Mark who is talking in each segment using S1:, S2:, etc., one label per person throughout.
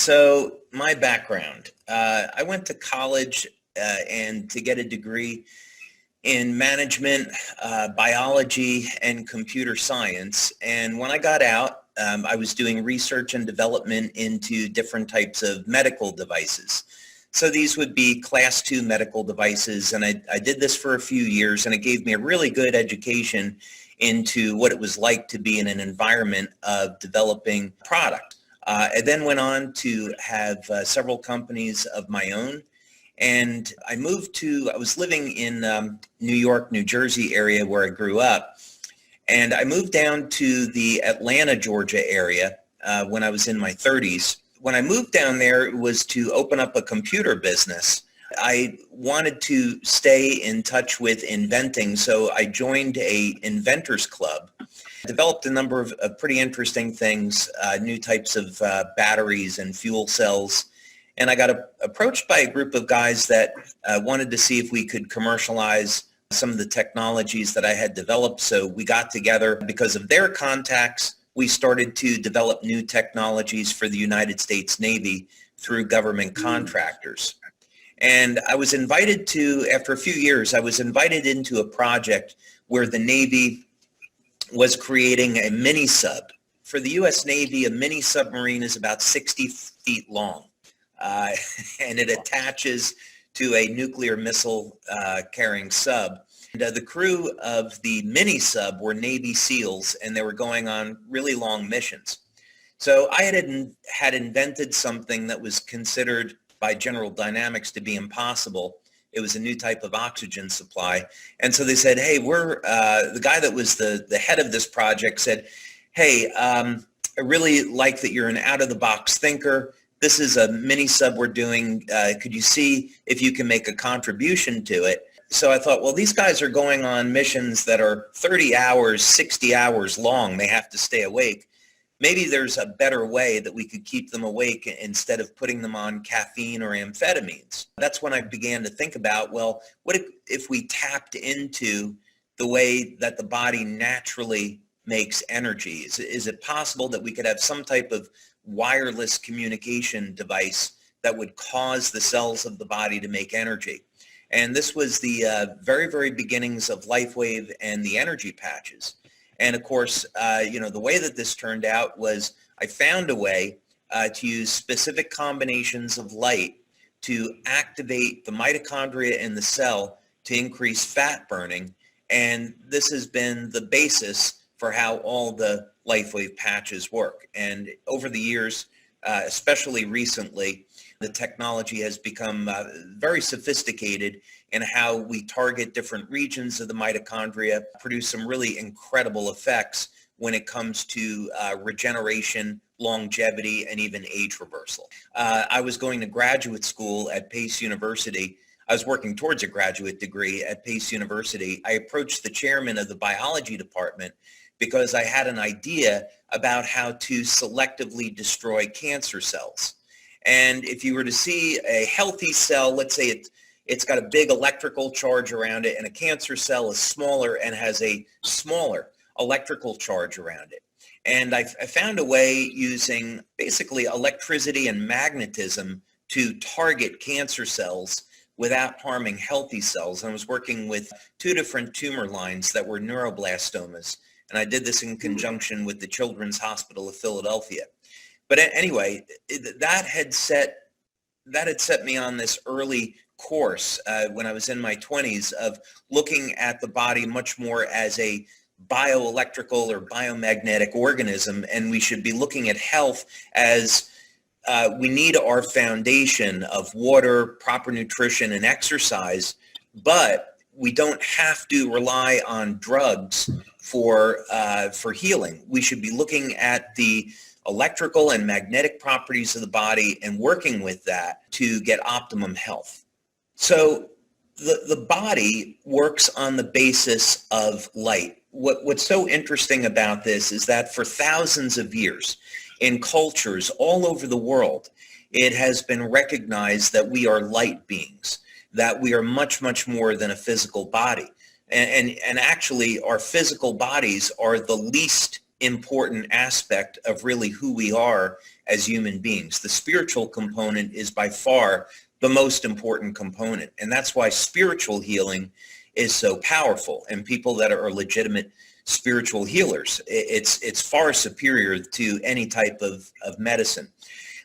S1: So my background, I went to college and to get a degree in management, biology, and computer science. And when I got out, I was doing research and development into different types of medical devices. So these would be class 2 medical devices. And I did this for a few years, and it gave me a really good education into what it was like to be in an environment of developing product. I then went on to have several companies of my own. And I was living in New York, New Jersey area where I grew up. And I moved down to the Atlanta, Georgia area when I was in my 30s. When I moved down there, it was to open up a computer business. I wanted to stay in touch with inventing, so I joined a inventors club, developed a number of pretty interesting things, new types of batteries and fuel cells. And I got approached by a group of guys that wanted to see if we could commercialize some of the technologies that I had developed. So we got together. Because of their contacts, we started to develop new technologies for the United States Navy through government contractors. And I was invited to, after a few years, I was invited into a project where the Navy was creating a mini sub. For the U.S. Navy, a mini submarine is about 60 feet long. And it attaches to a nuclear missile carrying sub. And, the crew of the mini sub were Navy SEALs, and they were going on really long missions. So I had invented something that was considered by General Dynamics to be impossible. It was a new type of oxygen supply. And so they said, hey, the guy that was the head of this project said, hey, I really like that you're an out-of-the-box thinker. This is a mini sub we're doing. Could you see if you can make a contribution to it? So I thought, well, these guys are going on missions that are 30 hours, 60 hours long. They have to stay awake. Maybe there's a better way that we could keep them awake instead of putting them on caffeine or amphetamines. That's when I began to think about, well, what if we tapped into the way that the body naturally makes energy? Is it possible that we could have some type of wireless communication device that would cause the cells of the body to make energy? And this was the very, very beginnings of LifeWave and the energy patches. And of course, the way that this turned out was I found a way to use specific combinations of light to activate the mitochondria in the cell to increase fat burning. And this has been the basis for how all the LifeWave patches work. And over the years, especially recently, the technology has become very sophisticated in how we target different regions of the mitochondria, produce some really incredible effects when it comes to regeneration, longevity, and even age reversal. I was going to graduate school at Pace University. I was working towards a graduate degree at Pace University. I approached the chairman of the biology department because I had an idea about how to selectively destroy cancer cells. And if you were to see a healthy cell, let's say it's got a big electrical charge around it, and a cancer cell is smaller and has a smaller electrical charge around it. And I found a way using basically electricity and magnetism to target cancer cells without harming healthy cells. And I was working with 2 different tumor lines that were neuroblastomas. And I did this in conjunction with the Children's Hospital of Philadelphia. But anyway, that had set me on this early course when I was in my 20s of looking at the body much more as a bioelectrical or biomagnetic organism, and we should be looking at health as we need our foundation of water, proper nutrition, and exercise, but we don't have to rely on drugs for healing. We should be looking at the electrical and magnetic properties of the body and working with that to get optimum health. So the body works on the basis of light. What's so interesting about this is that for thousands of years in cultures all over the world, it has been recognized that we are light beings, that we are much, much more than a physical body. And actually our physical bodies are the least important aspect of really who we are as human beings. The spiritual component is by far the most important component. And that's why spiritual healing is so powerful. And people that are legitimate spiritual healers, it's far superior to any type of medicine.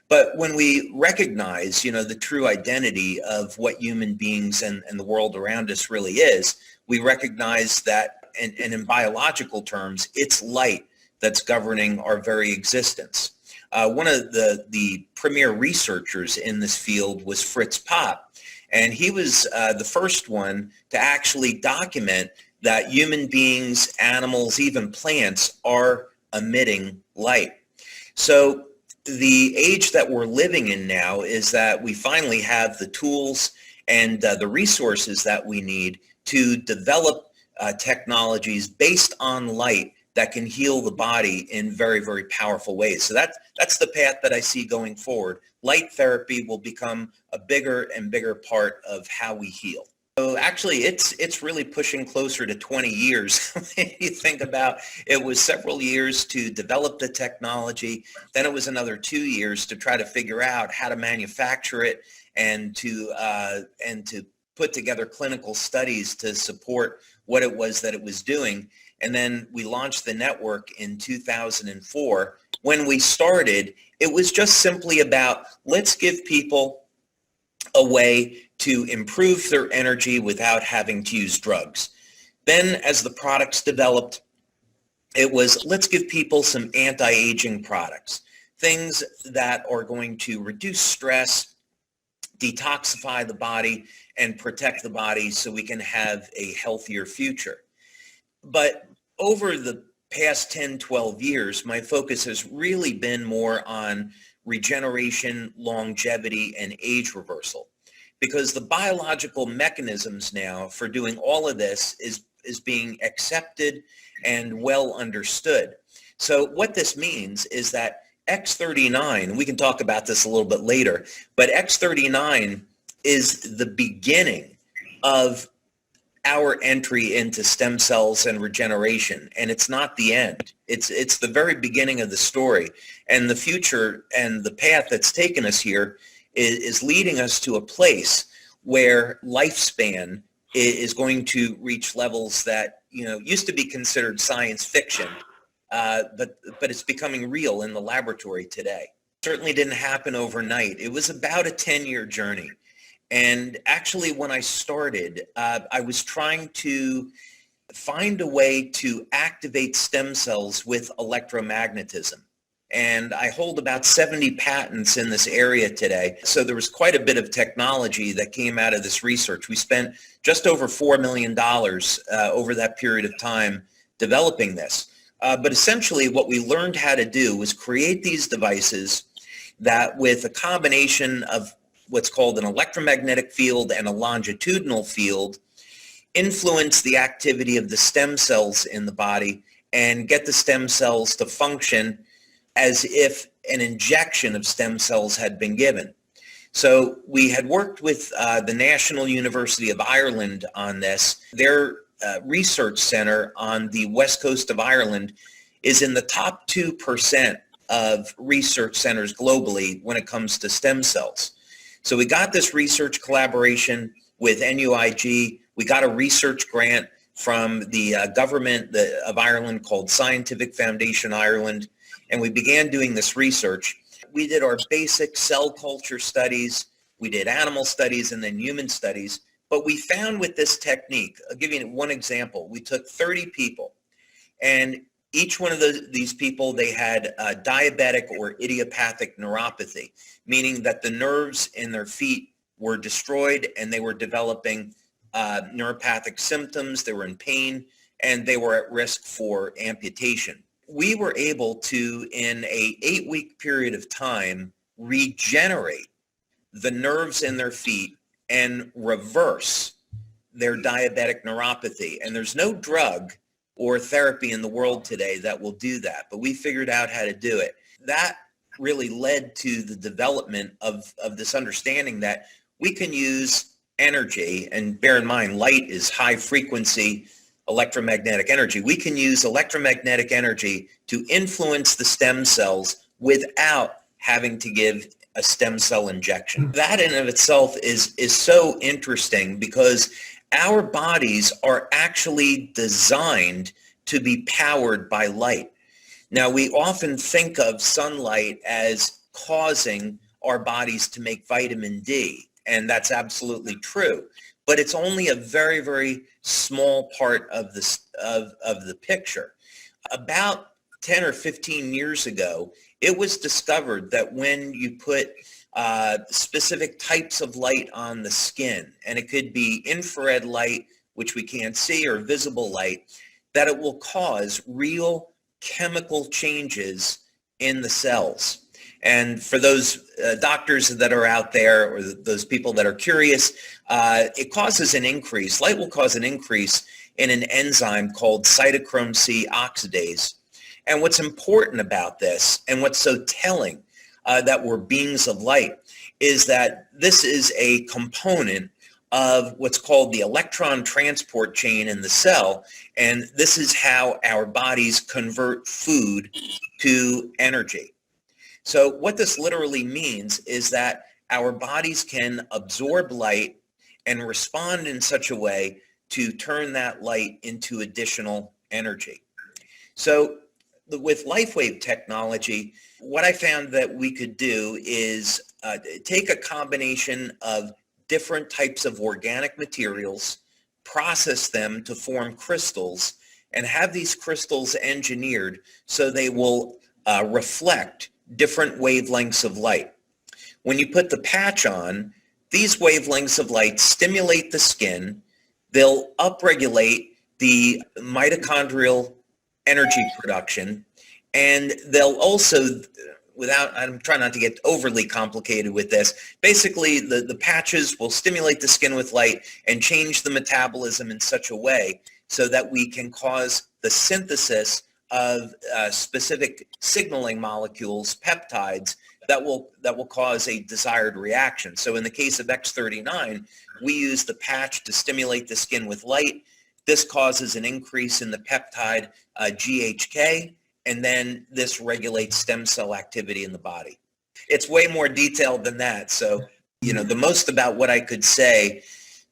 S1: But when we recognize, the true identity of what human beings and the world around us really is, we recognize that, and in biological terms, it's light that's governing our very existence. One of the premier researchers in this field was Fritz Popp, and he was the first one to actually document that human beings, animals, even plants are emitting light. So the age that we're living in now is that we finally have the tools and the resources that we need to develop technologies based on light that can heal the body in very, very powerful ways. So that's the path that I see going forward. Light therapy will become a bigger and bigger part of how we heal. So actually, it's really pushing closer to 20 years. You think about it, was several years to develop the technology. Then it was another 2 years to try to figure out how to manufacture it and to put together clinical studies to support what it was that it was doing. And then we launched the network in 2004. When we started, it was just simply about, let's give people a way to improve their energy without having to use drugs. Then as the products developed, it was, let's give people some anti-aging products, things that are going to reduce stress, detoxify the body, and protect the body so we can have a healthier future. But over the past 10, 12 years, my focus has really been more on regeneration, longevity, and age reversal. Because the biological mechanisms now for doing all of this is being accepted and well understood. So what this means is that X39, we can talk about this a little bit later, but X39 is the beginning of our entry into stem cells and regeneration, and it's not the end. It's the very beginning of the story, and the future and the path that's taken us here is leading us to a place where lifespan is going to reach levels that used to be considered science fiction, but it's becoming real in the laboratory today. Certainly didn't happen overnight. It was about a 10-year journey. And actually, when I started, I was trying to find a way to activate stem cells with electromagnetism. And I hold about 70 patents in this area today. So there was quite a bit of technology that came out of this research. We spent just over $4 million over that period of time developing this. But essentially, what we learned how to do was create these devices that, with a combination of what's called an electromagnetic field and a longitudinal field, influence the activity of the stem cells in the body and get the stem cells to function as if an injection of stem cells had been given. So we had worked with the National University of Ireland on this. Their research center on the west coast of Ireland is in the top 2% of research centers globally when it comes to stem cells. So we got this research collaboration with NUIG. We got a research grant from the government of Ireland called Scientific Foundation Ireland, and we began doing this research. We did our basic cell culture studies, we did animal studies, and then human studies. But we found with this technique, I'll give you one example. We took 30 people, and each one of these people, they had diabetic or idiopathic neuropathy, meaning that the nerves in their feet were destroyed and they were developing neuropathic symptoms, they were in pain, and they were at risk for amputation. We were able to, in a 8-week period of time, regenerate the nerves in their feet and reverse their diabetic neuropathy. And there's no drug or therapy in the world today that will do that, but we figured out how to do it. That really led to the development of this understanding that we can use energy, and bear in mind, light is high frequency electromagnetic energy. We can use electromagnetic energy to influence the stem cells without having to give a stem cell injection. That in of itself is so interesting because our bodies are actually designed to be powered by light. Now, we often think of sunlight as causing our bodies to make vitamin D, and that's absolutely true. But it's only a very, very small part of the picture. About 10 or 15 years ago, it was discovered that when you put specific types of light on the skin, and it could be infrared light, which we can't see, or visible light, that it will cause real chemical changes in the cells. And for those doctors that are out there, or those people that are curious, it causes an increase. Light will cause an increase in an enzyme called cytochrome C oxidase. And what's important about this, and what's so telling that we're beings of light, is that this is a component of what's called the electron transport chain in the cell. And this is how our bodies convert food to energy. So what this literally means is that our bodies can absorb light and respond in such a way to turn that light into additional energy. So with LifeWave technology, what I found that we could do is take a combination of different types of organic materials, process them to form crystals, and have these crystals engineered so they will reflect different wavelengths of light. When you put the patch on, these wavelengths of light stimulate the skin. They'll upregulate the mitochondrial energy production, and they'll also, I'm trying not to get overly complicated with this, basically the patches will stimulate the skin with light and change the metabolism in such a way so that we can cause the synthesis of specific signaling molecules, peptides, that will cause a desired reaction. So in the case of X39, we use the patch to stimulate the skin with light. This causes an increase in the peptide GHK, and then this regulates stem cell activity in the body. It's way more detailed than that. So, the most about what I could say,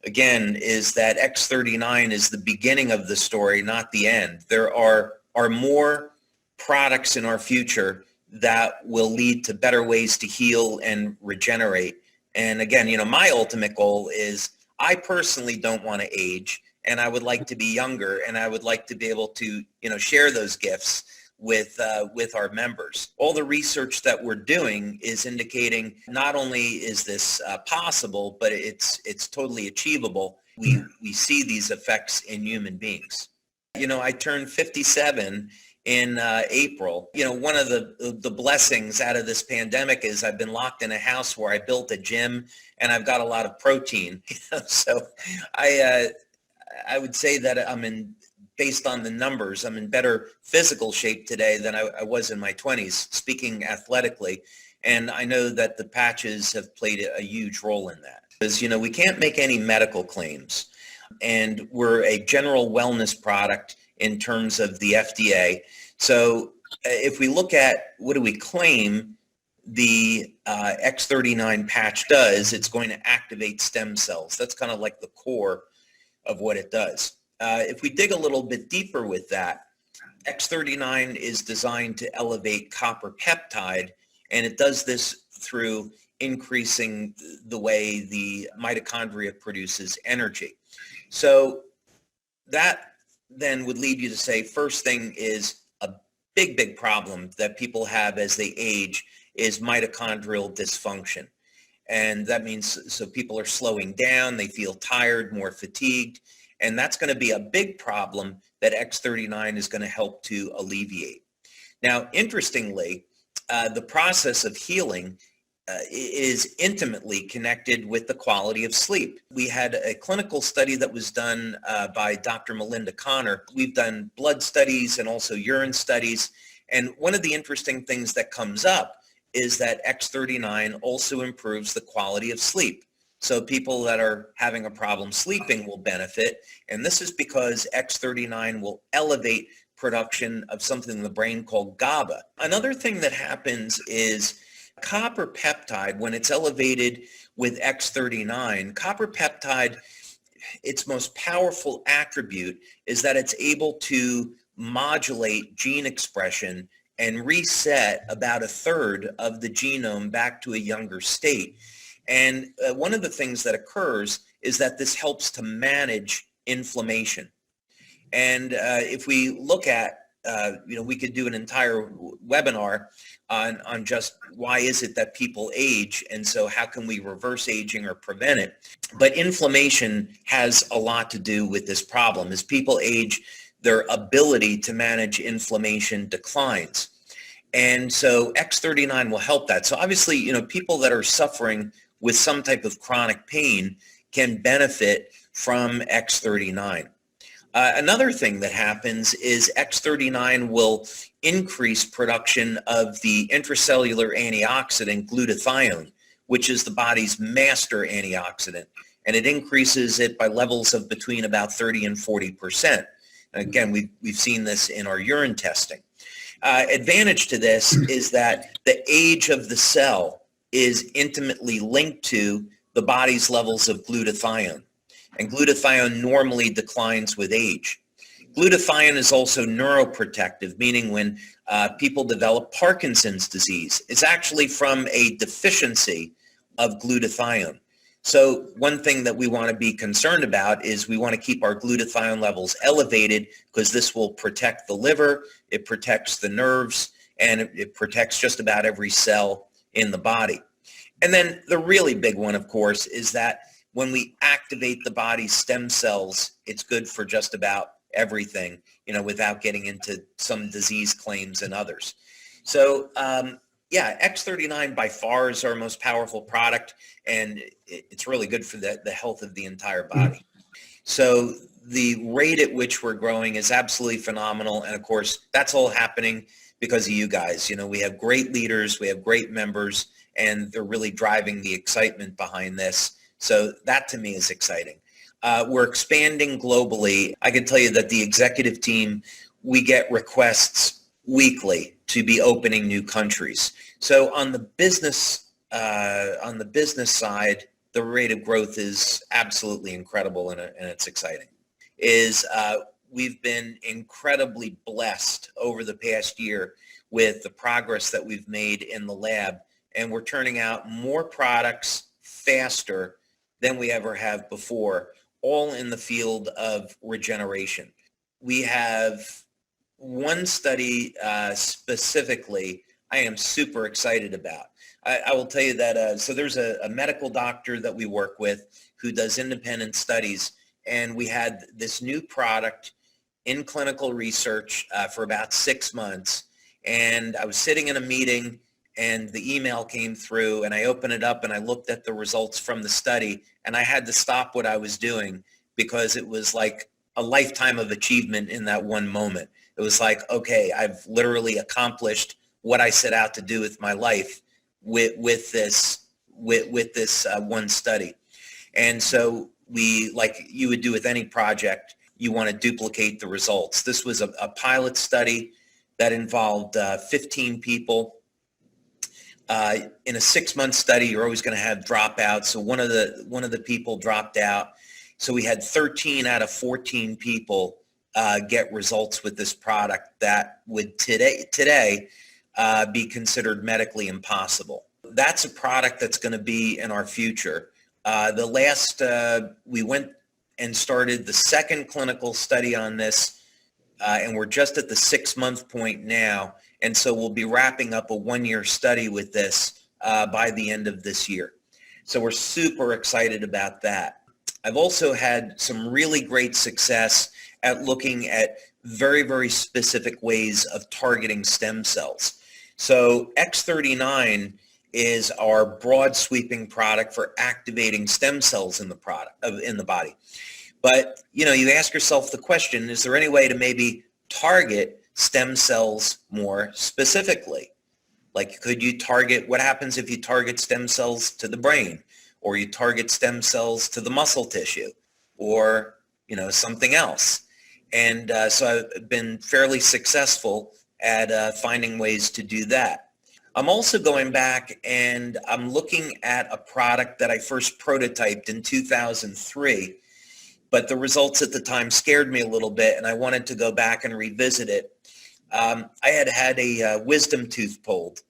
S1: again, is that X39 is the beginning of the story, not the end. There are more products in our future that will lead to better ways to heal and regenerate. And again, my ultimate goal is I personally don't want to age, and I would like to be younger, and I would like to be able to, share those gifts with our members. All the research that we're doing is indicating not only is this possible, but it's totally achievable. We see these effects in human beings. I turned 57 in April. One of the blessings out of this pandemic is I've been locked in a house where I built a gym, and I've got a lot of protein. So I would say that based on the numbers, I'm in better physical shape today than I was in my 20s, speaking athletically. And I know that the patches have played a huge role in that. Because, we can't make any medical claims. And we're a general wellness product in terms of the FDA. So if we look at what do we claim the X39 patch does, it's going to activate stem cells. That's kind of like the core of what it does. If we dig a little bit deeper with that, X39 is designed to elevate copper peptide, and it does this through increasing the way the mitochondria produces energy. So that then would lead you to say, first thing is a big problem that people have as they age is mitochondrial dysfunction. And that means, so people are slowing down, they feel tired, more fatigued, and that's going to be a big problem that X39 is going to help to alleviate. Now, interestingly, the process of healing is intimately connected with the quality of sleep. We had a clinical study that was done by Dr. Melinda Connor. We've done blood studies and also urine studies. And one of the interesting things that comes up is that X39 also improves the quality of sleep. So people that are having a problem sleeping will benefit. And this is because X39 will elevate production of something in the brain called GABA. Another thing that happens is copper peptide, when it's elevated with X39, copper peptide, its most powerful attribute is that it's able to modulate gene expression and reset about a third of the genome back to a younger state. And one of the things that occurs is that this helps to manage inflammation. And if we look at, we could do an entire webinar on just why is it that people age, and so how can we reverse aging or prevent it. But inflammation has a lot to do with this problem. As people age, their ability to manage inflammation declines. And so X39 will help that. So obviously, people that are suffering with some type of chronic pain can benefit from X39. Another thing that happens is X39 will increase production of the intracellular antioxidant glutathione, which is the body's master antioxidant. And it increases it by levels of between about 30 and 40%. Again, we've seen this in our urine testing. Advantage to this is that the age of the cell is intimately linked to the body's levels of glutathione. And glutathione normally declines with age. Glutathione is also neuroprotective, meaning when people develop Parkinson's disease, it's actually from a deficiency of glutathione. So one thing that we want to be concerned about is we want to keep our glutathione levels elevated, because this will protect the liver, it protects the nerves, and it protects just about every cell in the body. And then the really big one, of course, is that when we activate the body's stem cells, it's good for just about everything, without getting into some disease claims and others. So X39 by far is our most powerful product, and it's really good for the health of the entire body. So the rate at which we're growing is absolutely phenomenal. And of course, that's all happening because of you guys. We have great leaders, we have great members, and they're really driving the excitement behind this. So that to me is exciting. We're expanding globally. I can tell you that the executive team, we get requests weekly to be opening new countries. So on the business side, the rate of growth is absolutely incredible, and it's exciting. We've been incredibly blessed over the past year with the progress that we've made in the lab, and we're turning out more products faster than we ever have before, all in the field of regeneration. We have one study specifically I am super excited about. I will tell you that, so there's a medical doctor that we work with who does independent studies, and we had this new product in clinical research for about 6 months, and I was sitting in a meeting and the email came through, and I opened it up and I looked at the results from the study, and I had to stop what I was doing because it was like a lifetime of achievement in that one moment. It was like, okay, I've literally accomplished what I set out to do with my life with this one study. And so we, like you would do with any project, you want to duplicate the results. This was a pilot study that involved 15 people. In a 6-month study, you're always going to have dropouts. So one of the people dropped out. So we had 13 out of 14 people get results with this product that would today be considered medically impossible. That's a product that's going to be in our future. We went and started the second clinical study on this, and we're just at the 6-month point now. And so we'll be wrapping up a 1-year study with this by the end of this year. So we're super excited about that. I've also had some really great success at looking at very, very specific ways of targeting stem cells. So X39 is our broad sweeping product for activating stem cells in the body. But you ask yourself the question, is there any way to maybe target stem cells more specifically? Like, could you target, what happens if you target stem cells to the brain or you target stem cells to the muscle tissue, or something else. And so I've been fairly successful at finding ways to do that. I'm also going back and I'm looking at a product that I first prototyped in 2003, but the results at the time scared me a little bit, and I wanted to go back and revisit it. I had a wisdom tooth pulled,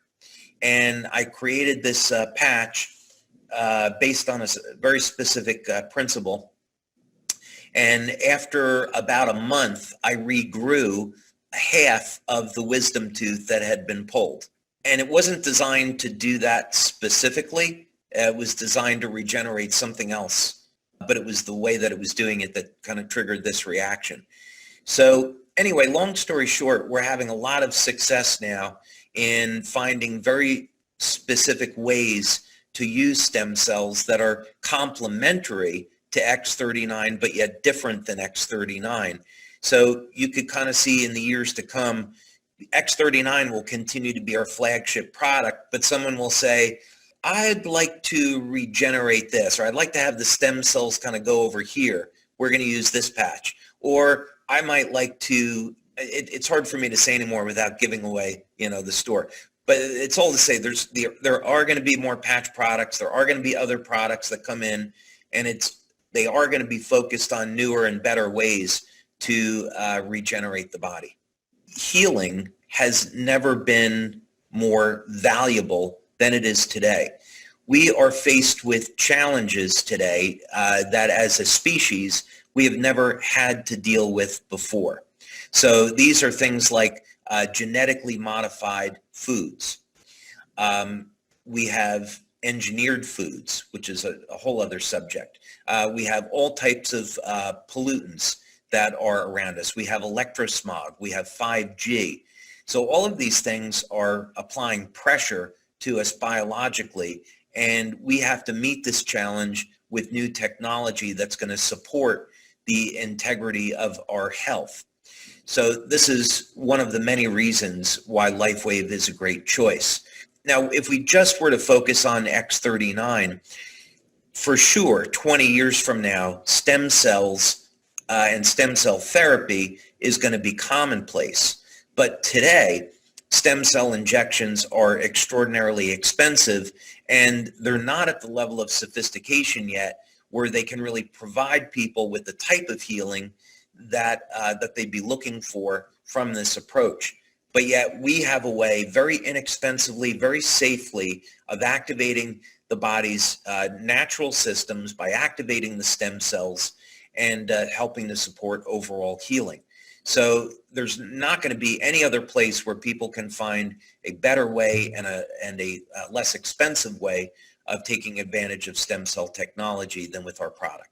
S1: and I created this patch based on a very specific principle. And after about a month, I regrew half of the wisdom tooth that had been pulled. And it wasn't designed to do that specifically. It was designed to regenerate something else. But it was the way that it was doing it that kind of triggered this reaction. So anyway, long story short, we're having a lot of success now in finding very specific ways to use stem cells that are complementary to X39, but yet different than X39. So you could kind of see in the years to come, X39 will continue to be our flagship product, but someone will say, I'd like to regenerate this, or I'd like to have the stem cells kind of go over here. We're going to use this patch. Or I might like to, it's hard for me to say anymore without giving away, the store. But it's all to say there are going to be more patch products. There are going to be other products that come in, and they are going to be focused on newer and better ways to regenerate the body. Healing has never been more valuable than it is today. We are faced with challenges today that as a species we have never had to deal with before. So these are things like genetically modified foods. We have engineered foods, which is a whole other subject. We have all types of pollutants that are around us. We have electrosmog, we have 5G. So all of these things are applying pressure to us biologically, and we have to meet this challenge with new technology that's going to support the integrity of our health. So this is one of the many reasons why LifeWave is a great choice. Now, if we just were to focus on X39, for sure, 20 years from now, stem cells and stem cell therapy is going to be commonplace. But today, stem cell injections are extraordinarily expensive, and they're not at the level of sophistication yet where they can really provide people with the type of healing that they'd be looking for from this approach. But yet we have a way very inexpensively, very safely of activating the body's natural systems by activating the stem cells and helping to support overall healing. So there's not going to be any other place where people can find a better way and a less expensive way of taking advantage of stem cell technology than with our products.